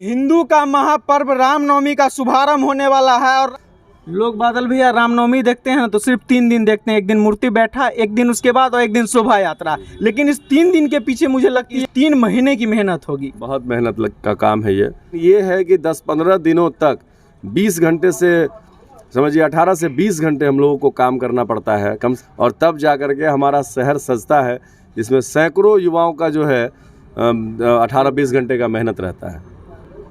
हिंदू का महापर्व रामनवमी का शुभारंभ होने वाला है और लोग बादल भैया रामनवमी देखते हैं तो सिर्फ 3 दिन देखते हैं। एक दिन मूर्ति बैठा, एक दिन उसके बाद और एक दिन शोभा यात्रा। लेकिन इस 3 दिन के पीछे मुझे लगता है 3 महीने की मेहनत होगी। बहुत मेहनत का काम है ये है कि 10-15 दिनों तक 20 घंटे से समझिए 18 से 20 घंटे हम लोगों को काम करना पड़ता है कम, और तब जा कर के हमारा शहर सजता है, जिसमें सैकड़ों युवाओं का जो है 18-20 घंटे का मेहनत रहता है।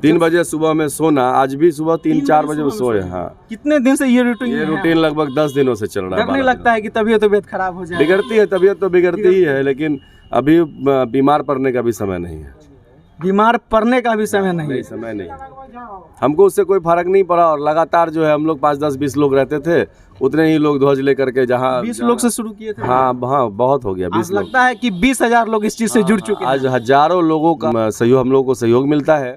3 बजे सुबह में सोना, आज भी सुबह 3-4 बजे में सोए। हाँ, कितने दिन से ये रूटीन लगभग 10 दिनों से चल रहा है। डर नहीं लगता है कि तबीयत खराब हो जाए? बिगड़ती है तबीयत, तो बिगड़ती ही है, लेकिन अभी बीमार पड़ने का भी समय नहीं है। बीमार पड़ने का भी समय नहीं? समय नहीं। हमको उससे कोई फर्क नहीं पड़ा, और लगातार जो है हम लोग 5-10-20 लोग रहते थे, उतने ही लोग ध्वज लेकर के जहाँ 20 लोग से शुरू किए थे। हाँ, बहुत हो गया 20 लोग। लगता है कि 20,000 लोग इस चीज से जुड़ चुके हैं। आज हजारों लोगों का सहयोग, हम लोगों को सहयोग मिलता है।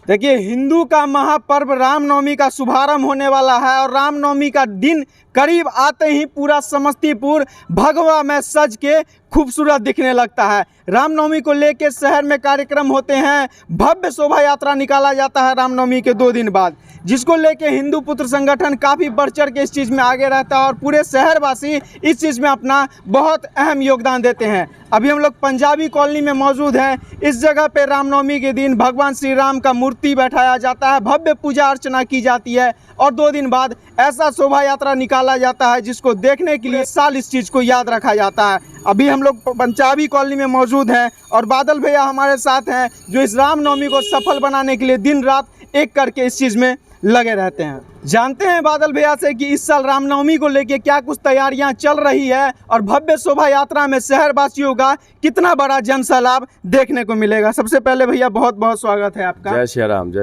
देखिए, हिंदू का महापर्व रामनवमी का शुभारंभ होने वाला है और रामनवमी का दिन करीब आते ही पूरा समस्तीपुर भगवा में सज के खूबसूरत दिखने लगता है। रामनवमी को लेके शहर में कार्यक्रम होते हैं, भव्य शोभा यात्रा निकाला जाता है रामनवमी के 2 दिन बाद, जिसको लेके हिंदू पुत्र संगठन काफ़ी बढ़ चढ़ के इस चीज़ में आगे रहता है और पूरे शहरवासी इस चीज़ में अपना बहुत अहम योगदान देते हैं। अभी हम लोग पंजाबी कॉलोनी में मौजूद हैं। इस जगह पे रामनवमी के दिन भगवान श्री राम का मूर्ति बैठाया जाता है, भव्य पूजा अर्चना की जाती है और 2 दिन बाद ऐसा शोभा यात्रा निकाला जाता है जिसको देखने के लिए साल इस चीज़ को याद रखा जाता है। अभी हम लोग पंजाबी कॉलोनी में मौजूद हैं और बादल भैया हमारे साथ हैं, जो इस रामनवमी को सफल बनाने के लिए दिन रात एक करके इस चीज़ में लगे रहते हैं। जानते हैं बादल भैया से कि इस साल रामनवमी को लेके क्या कुछ तैयारियां चल रही है और भव्य शोभा यात्रा में शहरवासियों का कितना बड़ा जन सैलाब देखने को मिलेगा। सबसे पहले भैया बहुत बहुत स्वागत है आपका। जय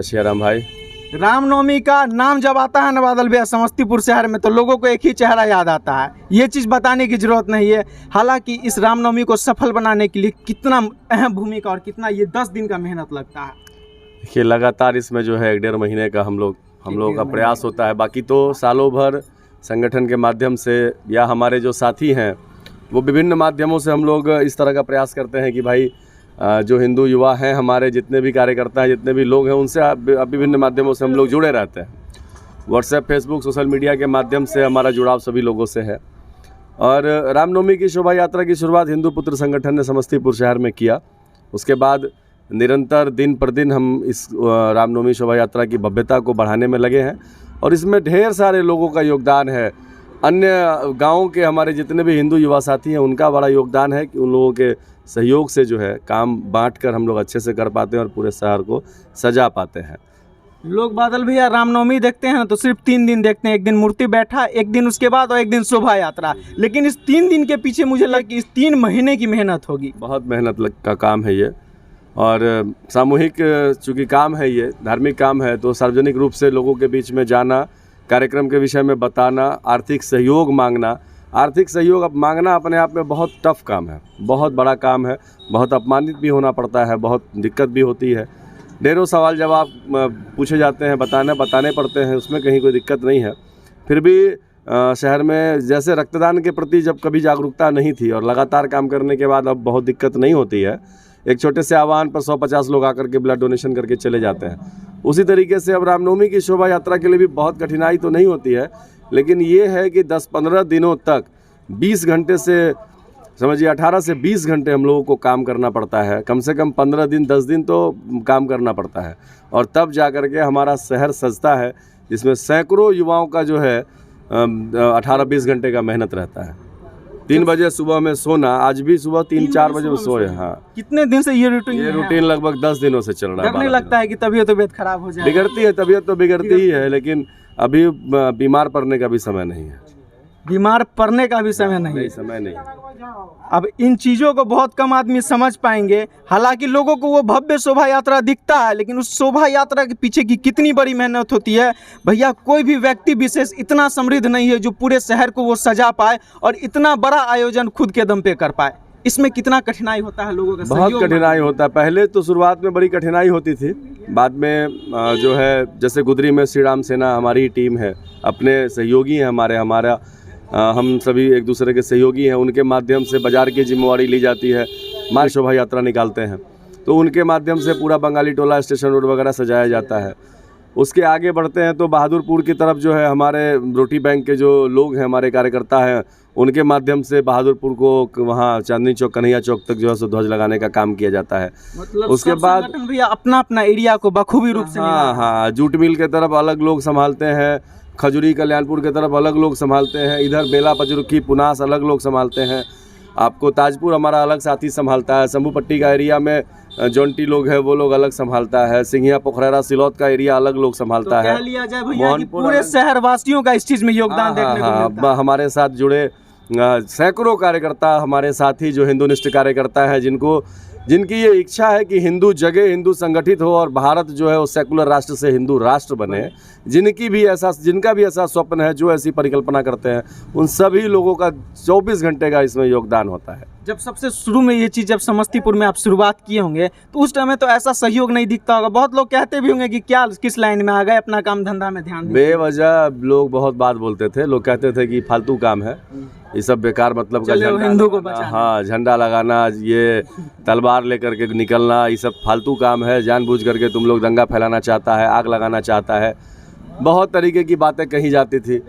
श्री राम भाई। रामनवमी का नाम जब आता है ना बादल भैया समस्तीपुर शहर में, तो लोगों को एक ही चेहरा याद आता है। ये चीज़ बताने की जरूरत नहीं है। हालांकि इस रामनवमी को सफल बनाने के लिए कितना अहम भूमिका और कितना ये 10 दिन का मेहनत लगता है। देखिए, लगातार इसमें जो है 1-1.5 महीने का हम लोगों का प्रयास होता है। बाकी तो सालों भर संगठन के माध्यम से या हमारे जो साथी हैं वो विभिन्न माध्यमों से हम लोग इस तरह का प्रयास करते हैं कि भाई जो हिंदू युवा हैं, हमारे जितने भी कार्यकर्ता हैं, जितने भी लोग हैं, उनसे विभिन्न माध्यमों से हम लोग जुड़े रहते हैं। व्हाट्सएप, फेसबुक, सोशल मीडिया के माध्यम से हमारा जुड़ाव सभी लोगों से है। और रामनवमी की शोभा यात्रा की शुरुआत हिंदू पुत्र संगठन ने समस्तीपुर शहर में किया। उसके बाद निरंतर दिन पर दिन हम इस रामनवमी शोभा यात्रा की भव्यता को बढ़ाने में लगे हैं और इसमें ढेर सारे लोगों का योगदान है। अन्य गाँव के हमारे जितने भी हिंदू युवा साथी हैं, उनका बड़ा योगदान है कि उन लोगों के सहयोग से जो है काम बांटकर हम लोग अच्छे से कर पाते हैं और पूरे शहर को सजा पाते हैं। लोग बादल भैया रामनवमी देखते हैं तो सिर्फ 3 दिन देखते हैं। एक दिन मूर्ति बैठा, एक दिन उसके बाद और एक दिन शोभा यात्रा। लेकिन इस 3 दिन के पीछे मुझे लगता है कि इस 3 महीने की मेहनत होगी। बहुत मेहनत का काम है ये, और सामूहिक चूँकि काम है, ये धार्मिक काम है, तो सार्वजनिक रूप से लोगों के बीच में जाना, कार्यक्रम के विषय में बताना, आर्थिक सहयोग मांगना। आर्थिक सहयोग अब मांगना अपने आप में बहुत टफ काम है, बहुत बड़ा काम है, बहुत अपमानित भी होना पड़ता है, बहुत दिक्कत भी होती है। ढेरों सवाल जवाब पूछे जाते हैं, बताने पड़ते हैं, उसमें कहीं कोई दिक्कत नहीं है। फिर भी शहर में जैसे रक्तदान के प्रति जब कभी जागरूकता नहीं थी और लगातार काम करने के बाद अब बहुत दिक्कत नहीं होती है। एक छोटे से आह्वान पर 150 लोग आकर के ब्लड डोनेशन करके चले जाते हैं। उसी तरीके से अब रामनवमी की शोभा यात्रा के लिए भी बहुत कठिनाई तो नहीं होती है, लेकिन ये है कि 10-15 दिनों तक 20 घंटे से समझिए 18 से 20 घंटे हम लोगों को काम करना पड़ता है। कम से कम 15 दिन 10 दिन तो काम करना पड़ता है, और तब जा कर के हमारा शहर सजता है, जिसमें सैकड़ों युवाओं का जो है 18-20 घंटे का मेहनत रहता है। 3 बजे सुबह में सोना, आज भी सुबह 3-4 बजे में सोए। हाँ, कितने दिन से ये रूटीन लगभग 10 दिनों से चल रहा है। डर नहीं लगता है कि तबीयत खराब हो जाए? बिगड़ती है तबीयत, तो बिगड़ती ही है, लेकिन अभी बीमार पड़ने का भी समय नहीं है। बीमार पड़ने का भी समय नहीं? समय नहीं। अब इन चीज़ों को बहुत कम आदमी समझ पाएंगे। हालांकि लोगों को वो भव्य शोभा यात्रा दिखता है, लेकिन उस शोभा यात्रा के पीछे की कितनी बड़ी मेहनत होती है। भैया, कोई भी व्यक्ति विशेष इतना समृद्ध नहीं है जो पूरे शहर को वो सजा पाए और इतना बड़ा आयोजन खुद के दम पे कर पाए। इसमें कितना कठिनाई होता है लोगों का? बहुत कठिनाई होता है। पहले तो शुरुआत में बड़ी कठिनाई होती थी, बाद में जो है जैसे गुदरी में श्री राम सेना हमारी टीम है, अपने सहयोगी हैं हमारा हम सभी एक दूसरे के सहयोगी हैं, उनके माध्यम से बाज़ार की जिम्मेवारी ली जाती है, माल शोभा यात्रा निकालते हैं। तो उनके माध्यम से पूरा बंगाली टोला स्टेशन रोड वगैरह सजाया जाता है। उसके आगे बढ़ते हैं तो बहादुरपुर की तरफ जो है हमारे रोटी बैंक के जो लोग हैं, हमारे कार्यकर्ता हैं, उनके माध्यम से बहादुरपुर को वहाँ चांदनी चौक कन्हैया चौक तक जो है सो ध्वज लगाने का काम किया जाता है। मतलब उसके सब बाद संगठन भैया अपना अपना एरिया को बखूबी रूप से हाँ हाँ, जूट मिल के तरफ अलग लोग संभालते हैं, खजूरी कल्याणपुर के तरफ अलग लोग संभालते हैं, इधर बेला पचरुखी पुनास अलग लोग संभालते हैं, आपको ताजपुर हमारा अलग साथी संभालता है, शंभू पट्टी का एरिया में जौनटी लोग है वो लोग अलग संभालता है, सिंघिया पोखरेरा सिलौत का एरिया अलग लोग संभालता तो है। कह लिया जाए भैया कि मोहनपुर पूरे अलग- शहर वासियों का इस चीज में योगदान देखने को मिलता है। हमारे साथ जुड़े सैकड़ों कार्यकर्ता हमारे साथी जो हिंदुनिष्ठ कार्यकर्ता हैं, जिनकी ये इच्छा है कि हिंदू जगह, हिंदू संगठित हो और भारत जो है वो सेकुलर राष्ट्र से हिंदू राष्ट्र बने, जिनका भी ऐसा स्वप्न है, जो ऐसी परिकल्पना करते हैं, उन सभी लोगों का 24 घंटे का इसमें योगदान होता है। जब सबसे शुरू में ये चीज़ जब समस्तीपुर में आप शुरुआत किए होंगे तो उस टाइम में तो ऐसा सहयोग नहीं दिखता होगा, बहुत लोग कहते भी होंगे कि क्या किस लाइन में आ गए, अपना काम धंधा में ध्यान दीजिए। बेवजह लोग बहुत बात बोलते थे, लोग कहते थे कि फालतू काम है, ये सब बेकार, मतलब का चलो हिंदू को बचाना। हाँ, झंडा लगाना, ये तलवार लेकर के निकलना, ये सब फालतू काम है, जानबूझ करके तुम लोग दंगा फैलाना चाहता है, आग लगाना चाहता है, बहुत तरीके की बातें कही जाती थी।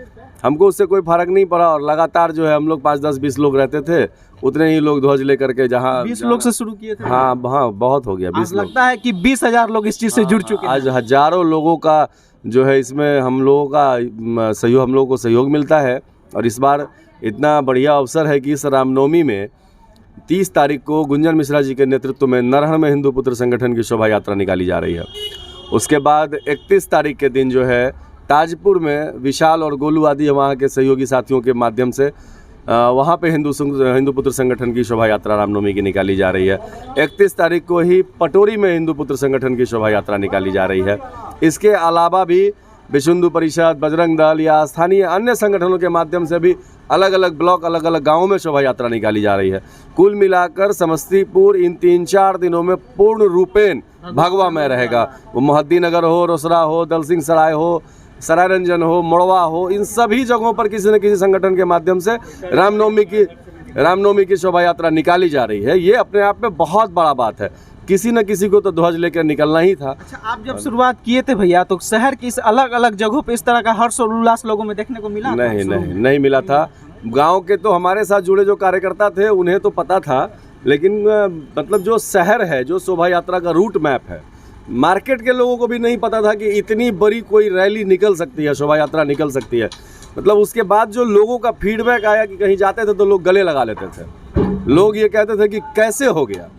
हमको उससे कोई फर्क नहीं पड़ा और लगातार जो है हम लोग 5, 10, 20 लोग रहते थे, उतने ही लोग ध्वज लेकर के 20 लोग से शुरू किए थे। हाँ हाँ, बहुत हो गया 20 लोग। लगता है कि 20,000 लोग इस चीज़ से जुड़ चुके हैं। आज हजारों लोगों का जो है इसमें हम लोगों का सहयोग, हम लोगों को सहयोग मिलता है। और इस बार इतना बढ़िया अवसर है कि इस रामनवमी में 30 तारीख को गुंजन मिश्रा जी के नेतृत्व में नरहण में हिंदू पुत्र संगठन की शोभा यात्रा निकाली जा रही है। उसके बाद 31 तारीख के दिन जो है ताजपुर में विशाल और गोलू आदि वहाँ के सहयोगी साथियों के माध्यम से वहाँ पे हिंदू पुत्र संगठन की शोभा यात्रा रामनवमी की निकाली जा रही है। 31 तारीख को ही पटोरी में हिंदू पुत्र संगठन की शोभा यात्रा निकाली जा रही है। इसके अलावा भी विश्व हिंदू परिषद, बजरंग दल या स्थानीय अन्य संगठनों के माध्यम से भी अलग अलग ब्लॉक, अलग अलग गाँवों में शोभा यात्रा निकाली जा रही है। कुल मिलाकर समस्तीपुर इन 3-4 दिनों में पूर्ण रूपेण भगवा में रहेगा। वो मोहद्दी नगर हो, रोसड़ा हो, दल सिंह सराय हो, सराय रंजन हो, मोड़वा हो, इन सभी जगहों पर किसी न किसी संगठन के माध्यम से रामनवमी की शोभा यात्रा निकाली जा रही है। ये अपने आप में बहुत बड़ा बात है, किसी न किसी को तो ध्वज लेकर निकलना ही था। अच्छा, आप जब शुरुआत किए थे भैया तो शहर की इस अलग अलग जगहों पे इस तरह का हर्ष और उल्लास लोगों में देखने को मिला? नहीं मिला था। गांव के तो हमारे साथ जुड़े जो कार्यकर्ता थे उन्हें तो पता था, लेकिन मतलब जो शहर है, जो शोभा यात्रा का रूट मैप है, मार्केट के लोगों को भी नहीं पता था कि इतनी बड़ी कोई रैली निकल सकती है, शोभा यात्रा निकल सकती है। मतलब उसके बाद जो लोगों का फीडबैक आया कि कहीं जाते थे तो लोग गले लगा लेते थे। लोग ये कहते थे कि कैसे हो गया,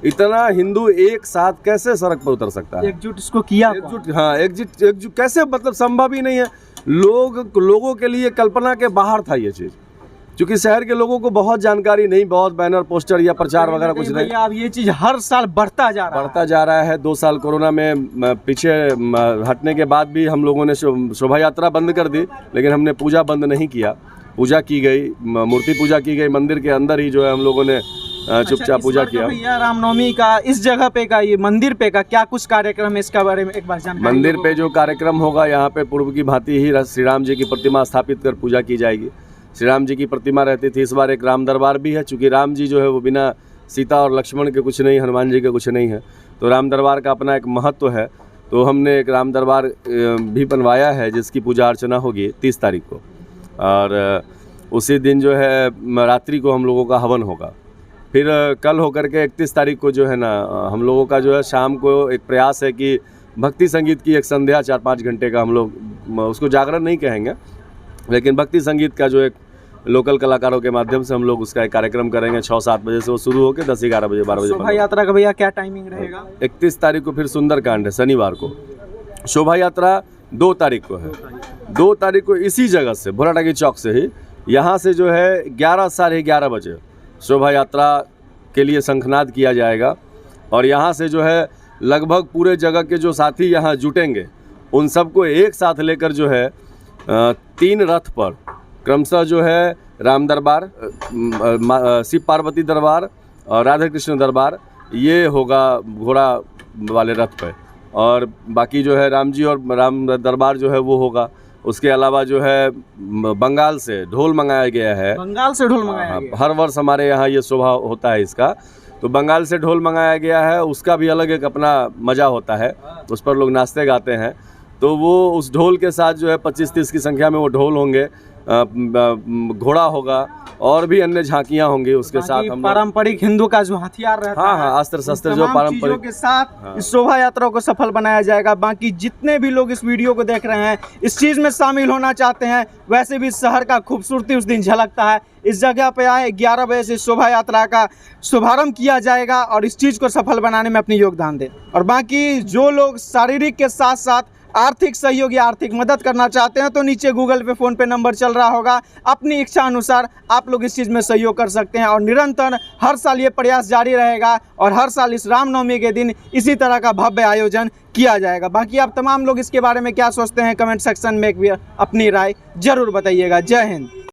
इतना हिंदू एक साथ कैसे सड़क पर उतर सकता है, एकजुट इसको किया, एकजुट कैसे, मतलब संभव ही नहीं है। लोगों के लिए कल्पना के बाहर था ये चीज़, क्योंकि शहर के लोगों को बहुत जानकारी नहीं, बहुत बैनर पोस्टर या प्रचार वगैरह कुछ नहीं। अब ये चीज़ हर साल बढ़ता जा रहा है। 2 साल कोरोना में पीछे हटने के बाद भी हम लोगों ने शोभा यात्रा बंद कर दी, लेकिन हमने पूजा बंद नहीं किया। पूजा की गई, मूर्ति पूजा की गई, मंदिर के अंदर ही जो है हम लोगों ने चुपचाप पूजा किया। भैया रामनवमी का इस जगह पे का, ये मंदिर पे का क्या कुछ कार्यक्रम है, इसका बारे में एक बार जानकारी। मंदिर पे जो कार्यक्रम होगा, यहाँ पे पूर्व की भांति ही श्री राम जी की प्रतिमा स्थापित कर पूजा की जाएगी। श्री राम जी की प्रतिमा रहती थी, इस बार एक राम दरबार भी है। चूँकि राम जी जो है वो बिना सीता और लक्ष्मण के कुछ नहीं, हनुमान जी के कुछ नहीं है, तो राम दरबार का अपना एक महत्व है। तो हमने एक राम दरबार भी बनवाया है, जिसकी पूजा अर्चना होगी 30 तारीख को, और उसी दिन जो है रात्रि को हम लोगों का हवन होगा। फिर कल होकर के 31 तारीख को जो है ना, हम लोगों का जो है शाम को एक प्रयास है कि भक्ति संगीत की एक संध्या 4-5 घंटे का, हम लोग उसको जागरण नहीं कहेंगे, लेकिन भक्ति संगीत का जो एक लोकल कलाकारों के माध्यम से हम लोग उसका एक कार्यक्रम करेंगे। 6-7 बजे से वो शुरू होकर 10-11 बजे 12 बजे। शोभा यात्रा का भैया क्या टाइमिंग रहेगा? 31 तारीख को फिर सुंदरकांड है, शनिवार को। शोभा यात्रा 2 तारीख को है। 2 तारीख को इसी जगह से, भोलाटाकी चौक से ही, यहाँ से जो है 11, साढ़े 11 बजे शोभा यात्रा के लिए शंखनाद किया जाएगा। और यहाँ से जो है लगभग पूरे जगह के जो साथी यहाँ जुटेंगे, उन सबको एक साथ लेकर जो है 3 रथ पर क्रमशः जो है राम दरबार, शिव पार्वती दरबार और राधा कृष्ण दरबार, ये होगा घोड़ा वाले रथ पे। और बाकी जो है राम जी और राम दरबार जो है वो होगा। उसके अलावा जो है बंगाल से ढोल मंगाया गया है। बंगाल से ढोल मंगाया गया। हर वर्ष हमारे यहाँ ये शोभा होता है इसका। तो बंगाल से ढोल मंगाया गया है, उसका भी अलग एक अपना मज़ा होता है, उस पर लोग नाचते गाते हैं। तो वो उस ढोल के साथ जो है 25-30 की संख्या में वो ढोल होंगे, घोड़ा होगा और भी अन्य झांकियाँ होंगी उसके साथ। हम लोग पारंपरिक हिंदू का जो हथियार रहता हाँ है, हाँ अस्त्र शस्त्र जो तमाम चीजों पारंपरिक के साथ हाँ। इस शोभा यात्रा को सफल बनाया जाएगा। बाकी जितने भी लोग इस वीडियो को देख रहे हैं, इस चीज़ में शामिल होना चाहते हैं, वैसे भी शहर का खूबसूरती उस दिन झलकता है। इस जगह पे आए, 11 बजे से शोभा यात्रा का शुभारंभ किया जाएगा और इस चीज़ को सफल बनाने में अपनी योगदान दें। और बाकी जो लोग शारीरिक के साथ साथ आर्थिक सहयोग या आर्थिक मदद करना चाहते हैं, तो नीचे गूगल पे, फ़ोन पे नंबर चल रहा होगा। अपनी इच्छा अनुसार आप लोग इस चीज़ में सहयोग कर सकते हैं। और निरंतर हर साल ये प्रयास जारी रहेगा और हर साल इस रामनवमी के दिन इसी तरह का भव्य आयोजन किया जाएगा। बाकी आप तमाम लोग इसके बारे में क्या सोचते हैं, कमेंट सेक्शन में अपनी राय जरूर बताइएगा। जय हिंद।